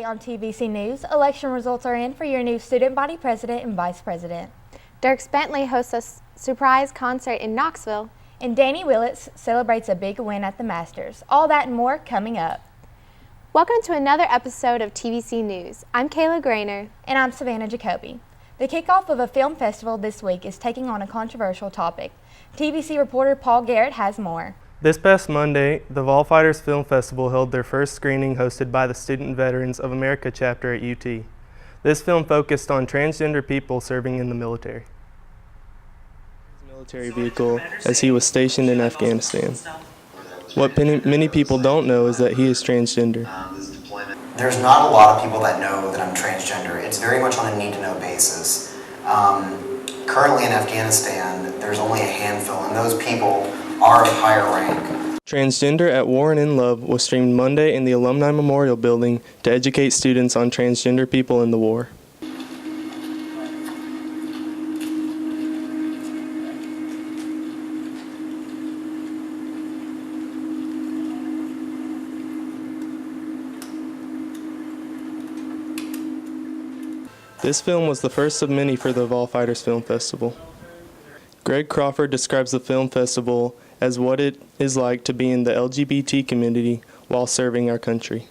Today on TVC News, election results are in for your new student body president and vice president. Dierks Bentley hosts a surprise concert in Knoxville. And Danny Willits celebrates a big win at the Masters. All that and more coming up. Welcome to another episode of TVC News. I'm Kayla Grainer. And I'm Savannah Jacoby. The kickoff of a film festival this week is taking on a controversial topic. TVC reporter Paul Garrett has more. This past Monday, the Vol Fighters Film Festival held their first screening hosted by the Student Veterans of America chapter at UT. This film focused on transgender people serving in the military. Military vehicle as he was stationed in Afghanistan. What many people don't know is that he is transgender. There's not a lot of people that know that I'm transgender. It's very much on a need-to-know basis. Currently in Afghanistan, there's only a handful, and those people are of higher rank. Transgender at War and in Love was streamed Monday in the Alumni Memorial Building to educate students on transgender people in the war. This film was the first of many for the Vol Fighters Film Festival. Greg Crawford describes the film festival as what it is like to be in the LGBT community while serving our country.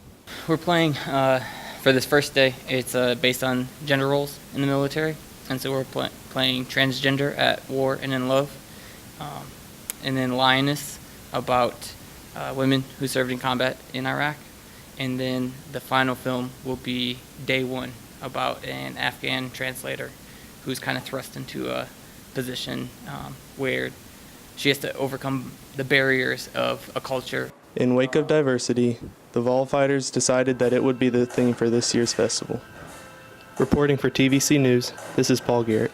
We're playing for this first day. It's based on gender roles in the military, and so we're playing transgender at War and in Love, and then Lioness about women who served in combat in Iraq, and then the final film will be Day One, about an Afghan translator who's kind of thrust into a position where she has to overcome the barriers of a culture. In wake of diversity, the Vol Fighters decided that it would be the theme for this year's festival. Reporting for TVC News, this is Paul Garrett.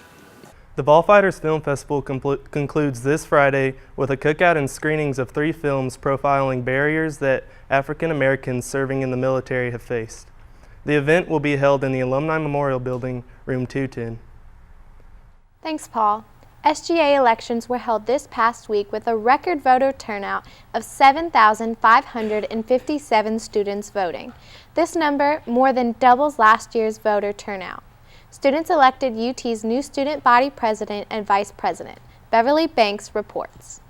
The Vol Fighters Film Festival concludes this Friday with a cookout and screenings of 3 films profiling barriers that African Americans serving in the military have faced. The event will be held in the Alumni Memorial Building, room 210. Thanks, Paul. SGA elections were held this past week with a record voter turnout of 7,557 students voting. This number more than doubles last year's voter turnout. Students elected UT's new student body president and vice president. Beverly Banks reports.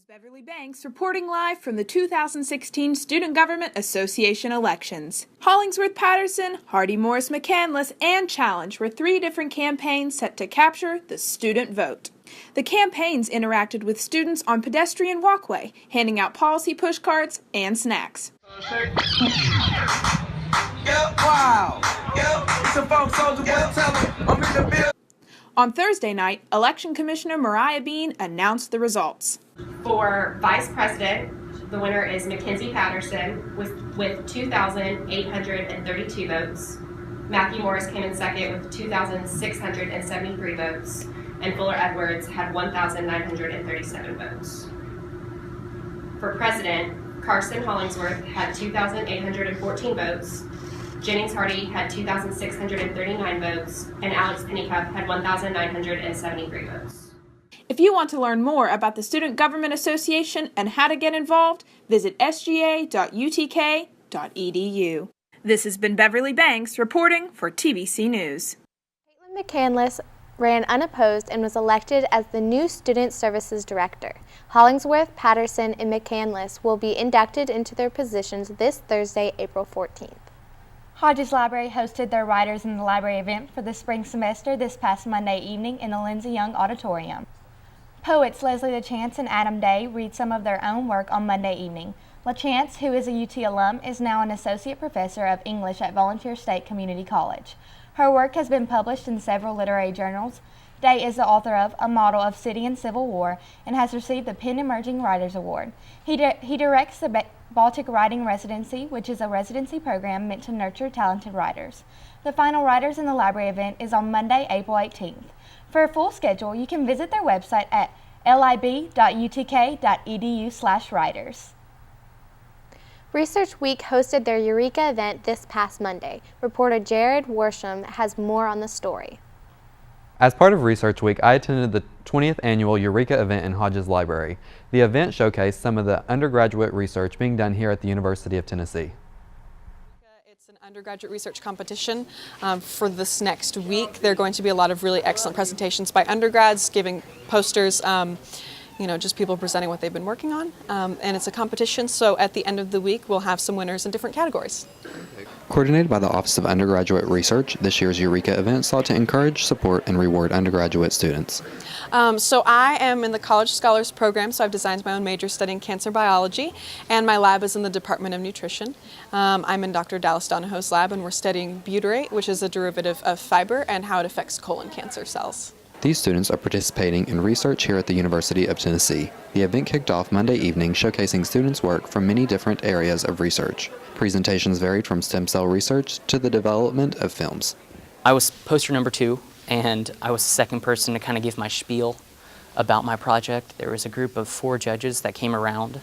Beverly Banks reporting live from the 2016 Student Government Association elections. Hollingsworth Patterson, Hardy Morris McCandless, and Challenge were 3 different campaigns set to capture the student vote. The campaigns interacted with students on pedestrian walkway, handing out policy pushcards and snacks. On Thursday night, Election Commissioner Mariah Bean announced the results. For Vice President, the winner is Mackenzie Patterson with 2,832 votes. Matthew Morris came in second with 2,673 votes, and Fuller Edwards had 1,937 votes. For President, Carson Hollingsworth had 2,814 votes, Jennings Hardy had 2,639 votes, and Alex Pennycup had 1,973 votes. If you want to learn more about the Student Government Association and how to get involved, visit sga.utk.edu. This has been Beverly Banks reporting for TVC News. Caitlin McCandless ran unopposed and was elected as the new Student Services Director. Hollingsworth, Patterson, and McCandless will be inducted into their positions this Thursday, April 14th. Hodges Library hosted their Writers in the Library event for the spring semester this past Monday evening in the Lindsay Young Auditorium. Poets Leslie LaChance and Adam Day read some of their own work on Monday evening. LaChance, who is a UT alum, is now an associate professor of English at Volunteer State Community College. Her work has been published in several literary journals. Day is the author of A Model of City and Civil War and has received the PEN Emerging Writers Award. He directs the Baltic Writing Residency, which is a residency program meant to nurture talented writers. The final Writers in the Library event is on Monday, April 18th. For a full schedule, you can visit their website at lib.utk.edu/writers. Research Week hosted their Eureka event this past Monday. Reporter Jared Worsham has more on the story. As part of Research Week, I attended the 20th annual Eureka event in Hodges Library. The event showcased some of the undergraduate research being done here at the University of Tennessee. It's Undergraduate research competition for this next week. There are going to be a lot of really excellent presentations by undergrads, giving posters, just people presenting what they've been working on. And it's a competition, so at the end of the week, we'll have some winners in different categories. Coordinated by the Office of Undergraduate Research, this year's Eureka event sought to encourage, support, and reward undergraduate students. So I am in the College Scholars Program, so I've designed my own major studying cancer biology, and my lab is in the Department of Nutrition. I'm in Dr. Dallas Donahoe's lab, and we're studying butyrate, which is a derivative of fiber, and how it affects colon cancer cells. These students are participating in research here at the University of Tennessee. The event kicked off Monday evening, showcasing students' work from many different areas of research. Presentations varied from stem cell research to the development of films. I was poster number 2, and I was the second person to kind of give my spiel about my project. There was a group of 4 judges that came around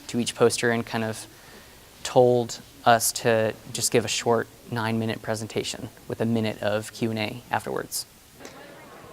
to each poster and kind of told us to just give a short 9-minute presentation with a minute of Q&A afterwards.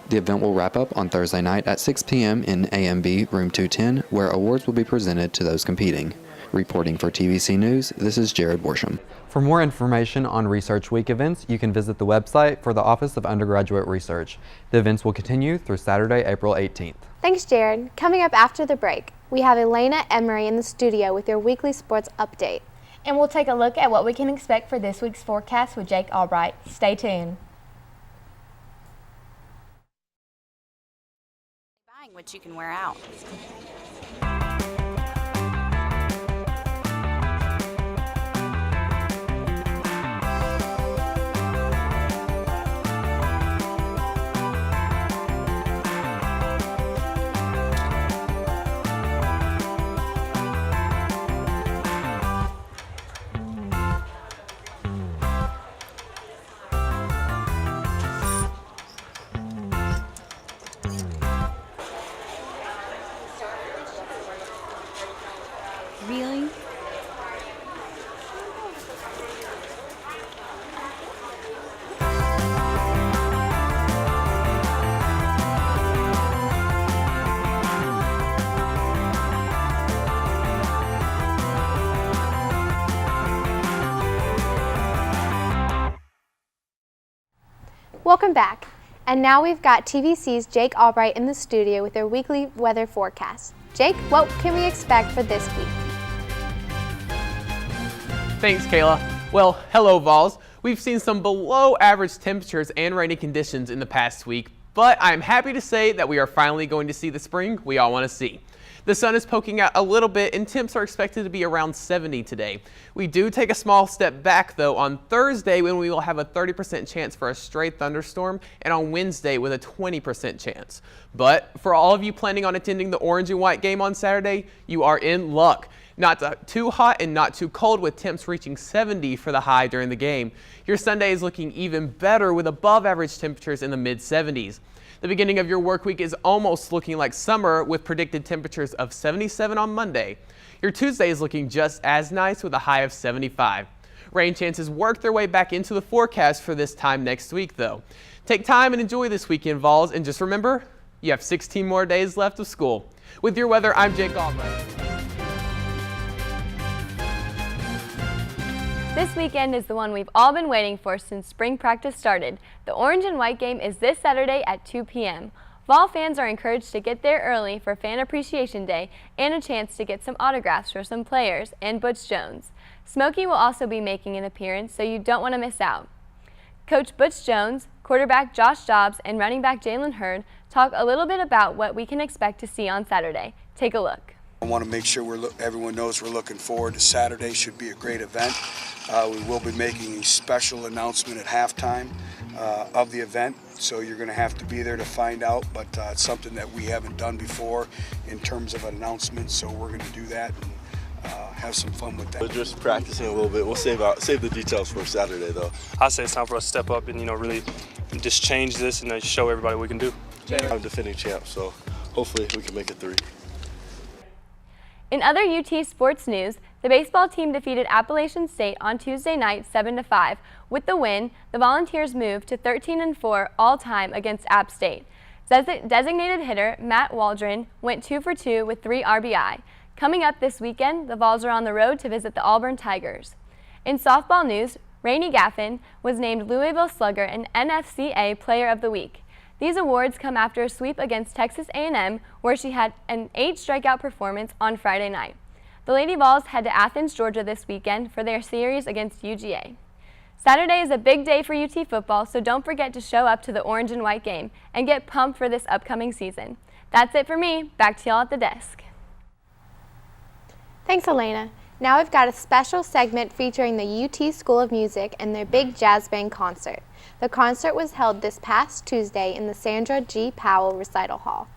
The event will wrap up on Thursday night at 6 p.m. in AMB Room 210, where awards will be presented to those competing. Reporting for TVC News, this is Jared Worsham. For more information on Research Week events, you can visit the website for the Office of Undergraduate Research. The events will continue through Saturday, April 18th. Thanks, Jared. Coming up after the break, we have Elena Emery in the studio with your weekly sports update. And we'll take a look at what we can expect for this week's forecast with Jake Albright. Stay tuned. Which you can wear out. Really? Welcome back. And now we've got TVC's Jake Albright in the studio with their weekly weather forecast. Jake, what can we expect for this week? Thanks, Kayla. Well, hello, Vols. We've seen some below average temperatures and rainy conditions in the past week, but I'm happy to say that we are finally going to see the spring we all want to see. The sun is poking out a little bit and temps are expected to be around 70 today. We do take a small step back though on Thursday when we will have a 30% chance for a stray thunderstorm, and on Wednesday with a 20% chance. But for all of you planning on attending the orange and white game on Saturday, you are in luck. Not too hot and not too cold, with temps reaching 70 for the high during the game. Your Sunday is looking even better with above average temperatures in the mid 70s. The beginning of your work week is almost looking like summer with predicted temperatures of 77 on Monday. Your Tuesday is looking just as nice with a high of 75. Rain chances work their way back into the forecast for this time next week though. Take time and enjoy this weekend, Vols, and just remember, you have 16 more days left of school. With your weather, I'm Jake Albright. This weekend is the one we've all been waiting for since spring practice started. The orange and white game is this Saturday at 2 p.m. Vol fans are encouraged to get there early for Fan Appreciation Day and a chance to get some autographs for some players and Butch Jones. Smokey will also be making an appearance, so you don't want to miss out. Coach Butch Jones, quarterback Josh Dobbs, and running back Jalen Hurd talk a little bit about what we can expect to see on Saturday. Take a look. I want to make sure everyone knows we're looking forward to Saturday. Should be a great event. We will be making a special announcement at halftime of the event, so you're going to have to be there to find out, but it's something that we haven't done before in terms of an announcement, so we're going to do that and have some fun with that. We're just practicing a little bit. We'll save the details for Saturday, though. I say it's time for us to step up and really just change this and show everybody what we can do. I'm defending champ, so hopefully we can make it 3. In other UT sports news, the baseball team defeated Appalachian State on Tuesday night 7-5. With the win, the Volunteers moved to 13-4 all-time against App State. Designated hitter Matt Waldron went 2 for 2 with 3 RBI. Coming up this weekend, the Vols are on the road to visit the Auburn Tigers. In softball news, Rainey Gaffin was named Louisville Slugger and NFCA Player of the Week. These awards come after a sweep against Texas A&M, where she had an 8-strikeout performance on Friday night. The Lady Vols head to Athens, Georgia this weekend for their series against UGA. Saturday is a big day for UT football, so don't forget to show up to the orange and white game and get pumped for this upcoming season. That's it for me. Back to y'all at the desk. Thanks, Elena. Now we've got a special segment featuring the UT School of Music and their big jazz band concert. The concert was held this past Tuesday in the Sandra G. Powell Recital Hall.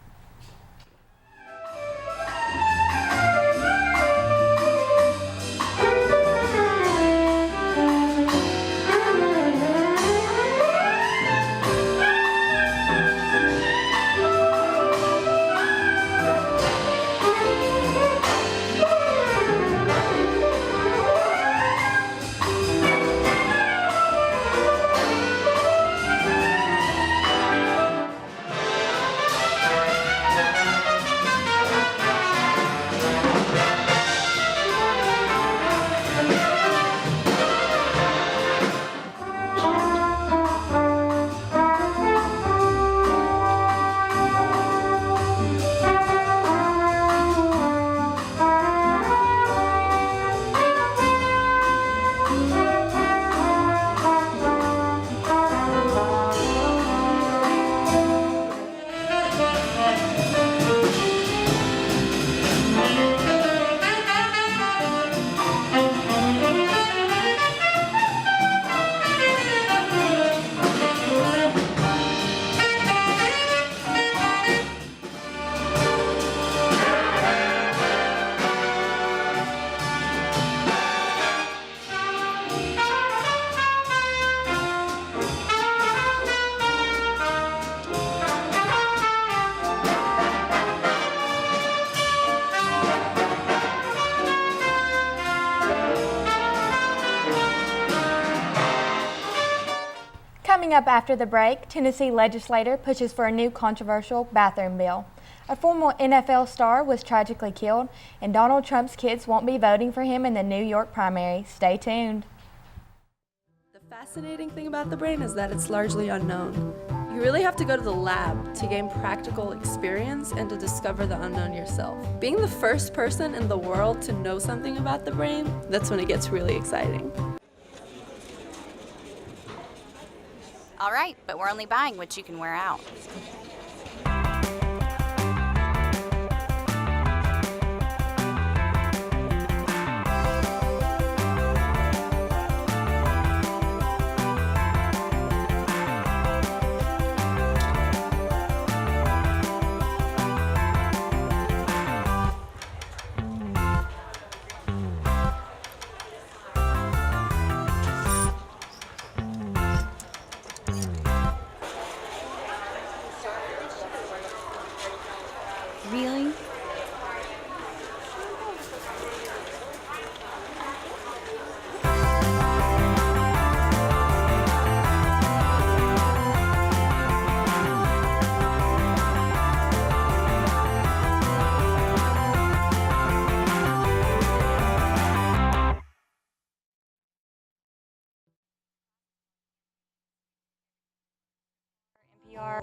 Coming up after the break, Tennessee legislator pushes for a new controversial bathroom bill. A former NFL star was tragically killed, and Donald Trump's kids won't be voting for him in the New York primary. Stay tuned. The fascinating thing about the brain is that it's largely unknown. You really have to go to the lab to gain practical experience and to discover the unknown yourself. Being the first person in the world to know something about the brain, that's when it gets really exciting. All right, but we're only buying what you can wear out. Really?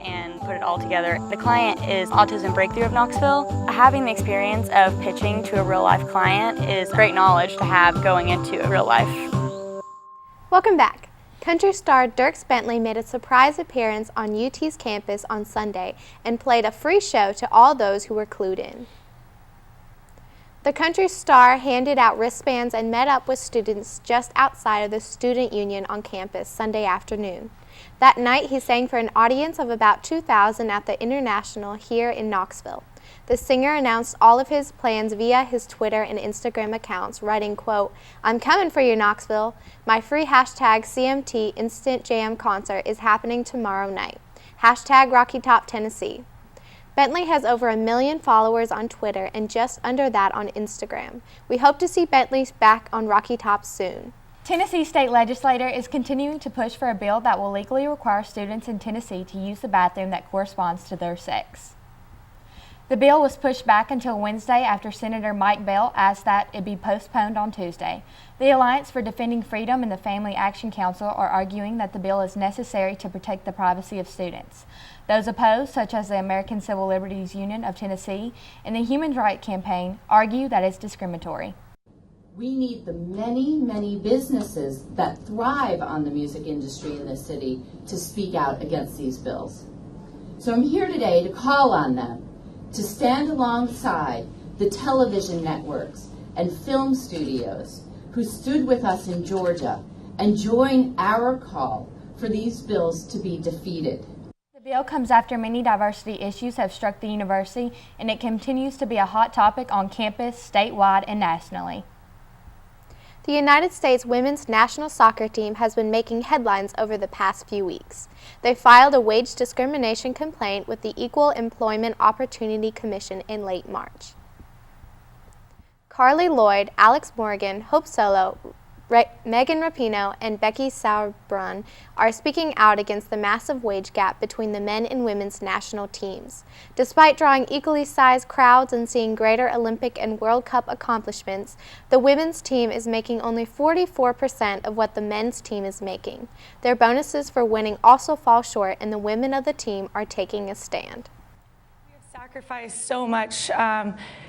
And put it all together. The client is Autism Breakthrough of Knoxville. Having the experience of pitching to a real-life client is great knowledge to have going into real life. Welcome back. Country star Dierks Bentley made a surprise appearance on UT's campus on Sunday and played a free show to all those who were clued in. The country star handed out wristbands and met up with students just outside of the Student Union on campus Sunday afternoon. That night, he sang for an audience of about 2,000 at the International here in Knoxville. The singer announced all of his plans via his Twitter and Instagram accounts, writing, quote, "I'm coming for you, Knoxville. My free hashtag CMT Instant Jam concert is happening tomorrow night. Hashtag Rocky Top Tennessee." Bentley has over 1 million followers on Twitter and just under that on Instagram. We hope to see Bentley back on Rocky Top soon. Tennessee state legislator is continuing to push for a bill that will legally require students in Tennessee to use the bathroom that corresponds to their sex. The bill was pushed back until Wednesday after Senator Mike Bell asked that it be postponed on Tuesday. The Alliance for Defending Freedom and the Family Action Council are arguing that the bill is necessary to protect the privacy of students. Those opposed, such as the American Civil Liberties Union of Tennessee and the Human Rights Campaign, argue that it's discriminatory. We need the many, many businesses that thrive on the music industry in this city to speak out against these bills. So I'm here today to call on them to stand alongside the television networks and film studios who stood with us in Georgia and join our call for these bills to be defeated. The bill comes after many diversity issues have struck the university, and it continues to be a hot topic on campus, statewide, and nationally. The United States women's national soccer team has been making headlines over the past few weeks. They filed a wage discrimination complaint with the Equal Employment Opportunity Commission in late March. Carly Lloyd, Alex Morgan, Hope Solo, Megan Rapinoe, and Becky Sauerbrunn are speaking out against the massive wage gap between the men and women's national teams. Despite drawing equally sized crowds and seeing greater Olympic and World Cup accomplishments, the women's team is making only 44% of what the men's team is making. Their bonuses for winning also fall short, and the women of the team are taking a stand. Sacrifice so much.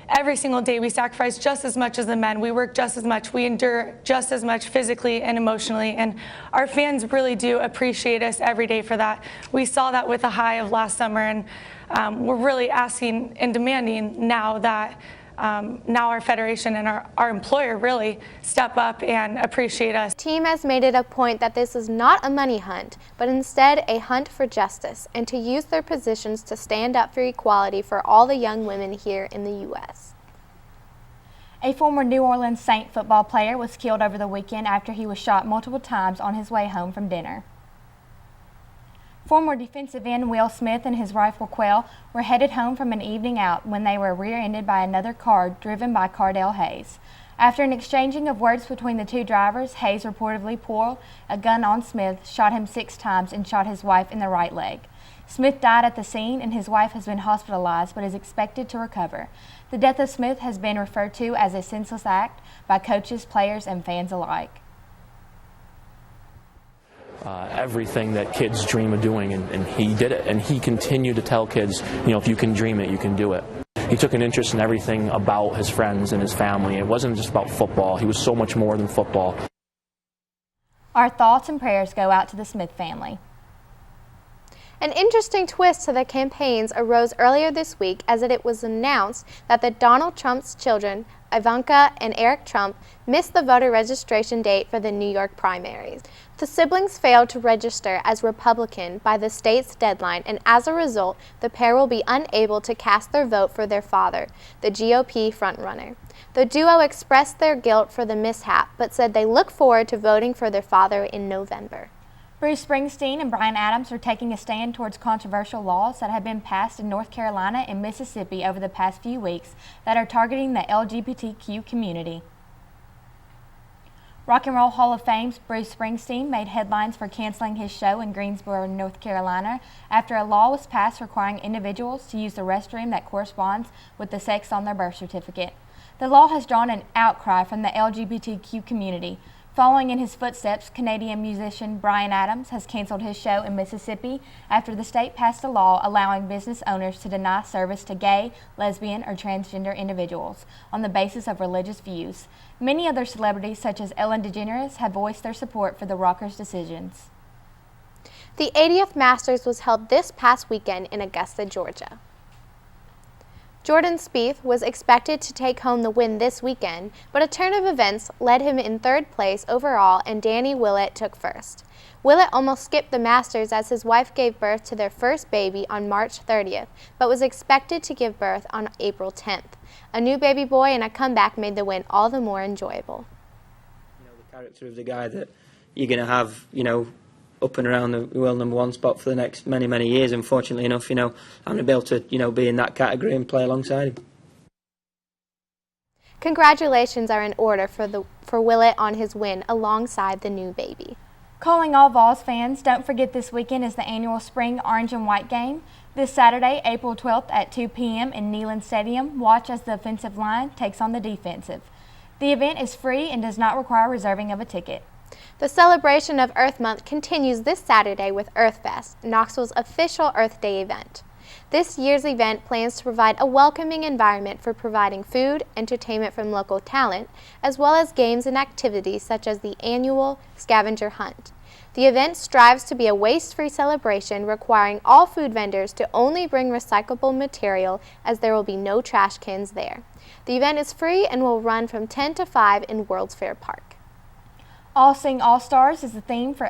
Every single day we sacrifice just as much as the men. We work just as much. We endure just as much physically and emotionally, and our fans really do appreciate us every day for that. We saw that with the high of last summer, and we're really asking and demanding now that now our federation and our employer really step up and appreciate us. The team has made it a point that this is not a money hunt, but instead a hunt for justice, and to use their positions to stand up for equality for all the young women here in the U.S. A former New Orleans Saint football player was killed over the weekend after he was shot multiple times on his way home from dinner. Former defensive end Will Smith and his rifle Quail were headed home from an evening out when they were rear-ended by another car driven by Cardell Hayes. After an exchanging of words between the two drivers, Hayes reportedly pulled a gun on Smith, shot him 6 times, and shot his wife in the right leg. Smith died at the scene, and his wife has been hospitalized but is expected to recover. The death of Smith has been referred to as a senseless act by coaches, players, and fans alike. Everything that kids dream of doing, and he did it. And he continued to tell kids, if you can dream it, you can do it. He took an interest in everything about his friends and his family. It wasn't just about football. He was so much more than football. Our thoughts and prayers go out to the Smith family. An interesting twist to the campaigns arose earlier this week as it was announced that the Donald Trump's children, Ivanka and Eric Trump, missed the voter registration date for the New York primaries. The siblings failed to register as Republican by the state's deadline, and as a result, the pair will be unable to cast their vote for their father, the GOP frontrunner. The duo expressed their guilt for the mishap, but said they look forward to voting for their father in November. Bruce Springsteen and Bryan Adams are taking a stand towards controversial laws that have been passed in North Carolina and Mississippi over the past few weeks that are targeting the LGBTQ community. Rock and Roll Hall of Fame's Bruce Springsteen made headlines for canceling his show in Greensboro, North Carolina, after a law was passed requiring individuals to use the restroom that corresponds with the sex on their birth certificate. The law has drawn an outcry from the LGBTQ community. Following in his footsteps, Canadian musician Bryan Adams has canceled his show in Mississippi after the state passed a law allowing business owners to deny service to gay, lesbian, or transgender individuals on the basis of religious views. Many other celebrities, such as Ellen DeGeneres, have voiced their support for the rockers' decisions. The 80th Masters was held this past weekend in Augusta, Georgia. Jordan Spieth was expected to take home the win this weekend, but a turn of events led him in third place overall, and Danny Willett took first. Willett almost skipped the Masters as his wife gave birth to their first baby on March 30th, but was expected to give birth on April 10th. A new baby boy and a comeback made the win all the more enjoyable. The character of the guy that you're going to have, up and around the world #1 spot for the next many, many years, unfortunately enough, I'm going to be able to, be in that category and play alongside him. Congratulations are in order for Willett on his win alongside the new baby. Calling all Vols fans, don't forget this weekend is the annual Spring Orange and White game. This Saturday, April 12th at 2 p.m. in Neyland Stadium, watch as the offensive line takes on the defensive. The event is free and does not require reserving of a ticket. The celebration of Earth Month continues this Saturday with Earth Fest, Knoxville's official Earth Day event. This year's event plans to provide a welcoming environment for providing food, entertainment from local talent, as well as games and activities such as the annual scavenger hunt. The event strives to be a waste-free celebration, requiring all food vendors to only bring recyclable material, as there will be no trash cans there. The event is free and will run from 10 to 5 in World's Fair Park. All Sing All Stars is the theme for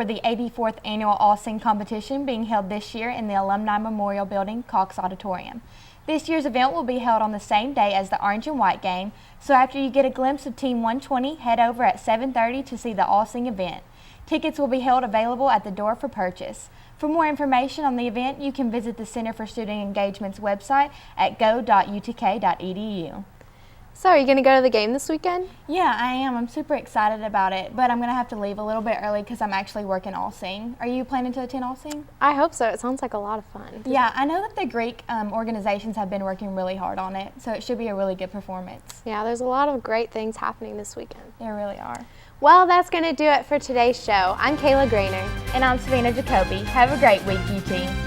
the 84th annual All Sing competition being held this year in the Alumni Memorial Building, Cox Auditorium. This year's event will be held on the same day as the Orange and White game, so after you get a glimpse of Team 120, head over at 7:30 to see the All Sing event. Tickets will be held available at the door for purchase. For more information on the event, you can visit the Center for Student Engagement's website at go.utk.edu. So, are you going to go to the game this weekend? Yeah, I am. I'm super excited about it, but I'm going to have to leave a little bit early because I'm actually working All Sing. Are you planning to attend All Sing? I hope so. It sounds like a lot of fun. Yeah, I know that the Greek organizations have been working really hard on it, so it should be a really good performance. Yeah, there's a lot of great things happening this weekend. There really are. Well, that's going to do it for today's show. I'm Kayla Grainer. And I'm Savannah Jacoby. Have a great week, UT.